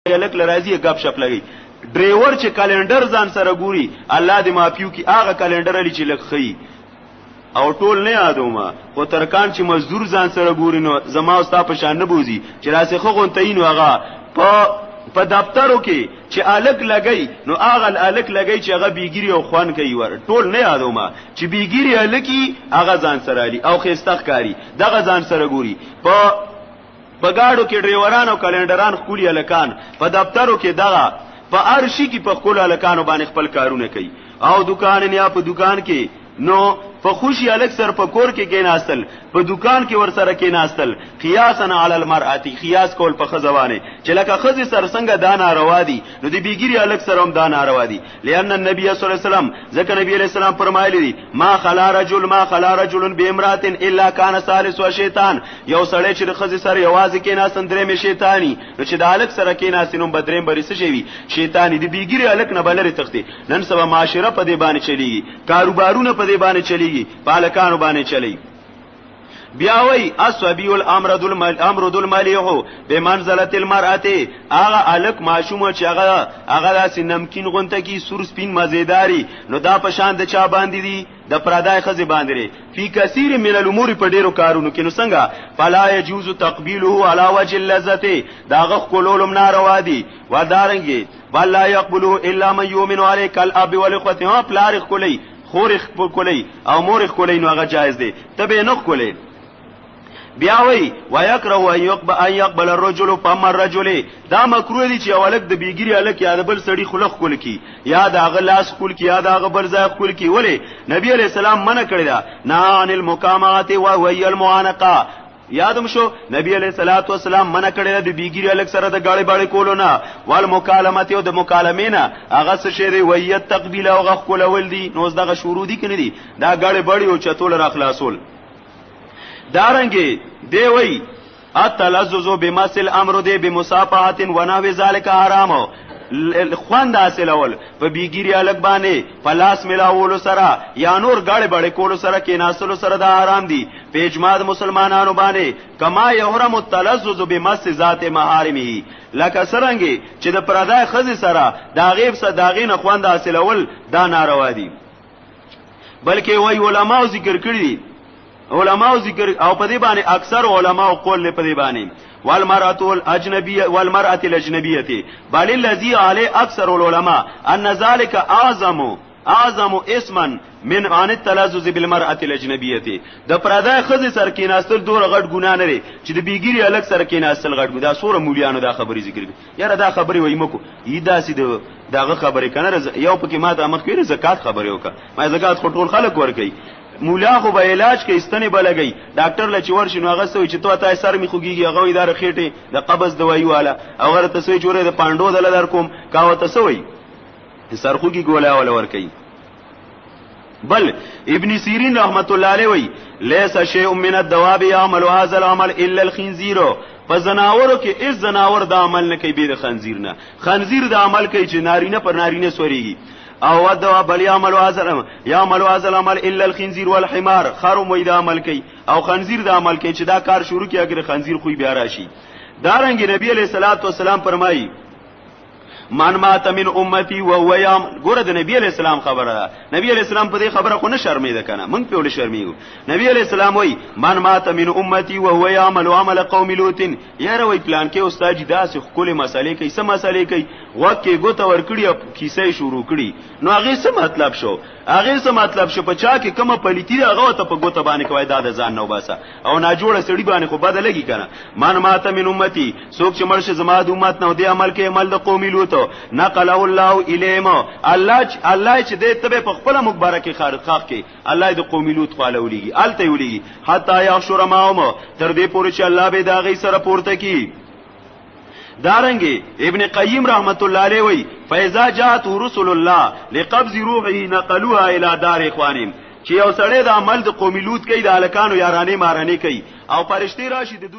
الک لرازی غب شپ لګي ډرایور چې کلندر ځان سره ګوري الله دې مافیو کی هغه کلندر لري چې لخی او ټول نه یادوما خو ترکان چې مزدور ځان سره ګوري نو زما او ستا په شان نه بوزي چې راسه خو غونتین هغه په دفترو کې چې الک لګي نو هغه الک لګي چې هغه بیګری او خوان کوي ور ټول نه یادوما چې بیګری الکی هغه ځان سره لري او خستخ کاری دغه ځان سره ګوري په گاډو کې ډرایوران او کلندران خولي الکان په دفترو کې دغه په ارشي کې په خول الکانو باندې خپل کارونه کوي او دکان نه په دکان کې نو په خوشي الک سر په کور کې کېناستل په دکان کې ور سره کېناستل قیاسا علی المرأه قیاس کول په خزوانه چې لکه خزي سر څنګه دا ناروا دي نو د بیګری الک سره هم دا ناروا دي لئن النبي صلی الله علیه وسلم ځکه نبی علیہ السلام فرمایلی دي ما خلا رجل بامراه الا كان ثالث شیطان یو سړی چې خزي سره یوازې کېناستن درې می شیطانی نو چې د الک سره کېناستنو بدریم بری څه شي شیطانی د بیګری الک نه بلری تختی نن سبا معاشره په دې باندې چلیږي کاروبارونه په دې باندې چلیږي پالکانو باندې چلی بیاوی اسوبی الامرد الملیح بمنزله المرأه هغه الک معشومه چې هغه داسې نمکین غونته کی سور سپین مزیداری نو دا په شان د چا باندې دي د پردای خزي باندې فی کثیر من الامور په ډیرو کارونو کې نو څنګه فلا يجوز تقبيله على وجه اللذته داغه کولولم ناروا دي ودارنګي ولا يقبله الا من يؤمن عليك الاب والاخوه ها پلارخ کولی خورخ کولی او مورخ کولی نو هغه جایز دی تبه نه کولی بیاوی ويكره ان يقبل الرجل فم الرجل دا مکروه دي چې اولک د بیګری الک یا د بل سړی خلق کول کی یا د اغلاس کول کی یا د غبر ځای کول کی ولی نبی علیہ السلام منع کړی دا نه عن المکامات و هي المعانقه یادم شو نبی علیہ الصلوۃ والسلام منع کړی د بیګری الک سره د غاړي باړي کولو نه وال مکالمت او د مکالمینا هغه څه شی دی ویت تقبیل او غ کولول دي نو دغه شروع دي کنه دي دا غاړي باړي او چتول را خلاصول دارنګي دی وی اتلذذ بمثل امر دی بمصافحه ونحو ذلك حرام خوند حاصل اول په بیګری الګ باندې پلاس ملاولو سره یا نور غاړي باړي کولو سره کې ناسلو سره دا حرام دي په اجماع مسلمانانو باندې کما یحرم التلذذ بمس ذات محارمه لکه سرنګي چې د پردای خزي سره دا غیب سره داغین خوند حاصل اول دا ناروا دي بلکې وای علماء ذکر کړی علماء ذکر او په دې باندې اکثر علماء قول په دې باندې والمرأة الاجنبيه بل الذي عليه اكثر العلماء ان ذلك اعظم اسما من عن التلذذ بالمرأة الاجنبيه د پردای خزي سر کې ناستل دوه غټ ګنا نه لري چې د بیګری الګ سر کې ناستل غټ دا سوره مولیانو دا خبرې ذکر کړي یاره دا خبرې وای مکو ایدا سي دغه خبرې کنه یو پکې ما ته مخ کې زکات خبرې وکړه ما زکات خټول خلک ور کوي مولا خو به علاج کې استنه بلګي ډاکټر ل چور شنو هغه سوي چې تو ته سر می خوګيږي هغه اداره خېټه د قبض دوايي والا او غره تسوي جوړه د پاندو دل در کوم کاوه تسوي سر خوګي ګولا ولا ور کوي بل ابن سیرین رحمت الله علیه وی ليس شيء من الدواب يعمل هذا العمل الا الخنزير فزناورو کې اس زناور د عمل نه کوي به خنزیر نه خنزیر د عمل کوي چې نارینه پر نارینه سوريږي او ودوا بل يعمل هذا العمل الا الخنزير والحمار خرم وې د عمل کوي او خنزیر د عمل کوي چې دا کار شروع کیږي اگر خنزیر خو بیا راشي دارنګ نبی علیہ الصلوۃ والسلام فرمایي من مات من امتي وهو يعمل ګوره د نبی علیہ السلام خبره ده نبی علیہ السلام په دې خبره خو نه شرمېده کنه مونږ په ول شرمېږو نبی علیہ السلام وای من مات من امتي وهو يعمل عمل قوم لوط یاره وای پلان کې استاد داسې خپل مسالې کوي سم مسالې کوي وکه ګوت ور کړی کیسې شروع کړي نو هغه څه مطلب شو په چا کې کومه پلیتی هغه ته په ګوت باندې کوي دا د ځان نو باسه او نه جوړه سړي باندې خو بدلږي کنه من مات من امتي څوک چې مرشه زما د امت نو دی عمل کې عمل د قوم لوط نقله الله الیهم الله چې دې تبه په خپل مبارکي خاص کې الله د قوم لوط خالولېږي الته ولېږي حتا یحشر معهم تر دې پورې چې الله به دا غي سره پورته کی دارنګي ابن قیم رحمت الله علیه وی فاذا جاءت رسل الله لقبض روحه نقلوها الى دار اخوانهم چې یو سړی د عمل د قوم لوط کوي د الکانو یارانه مارانه کوي او فرشتي راشي د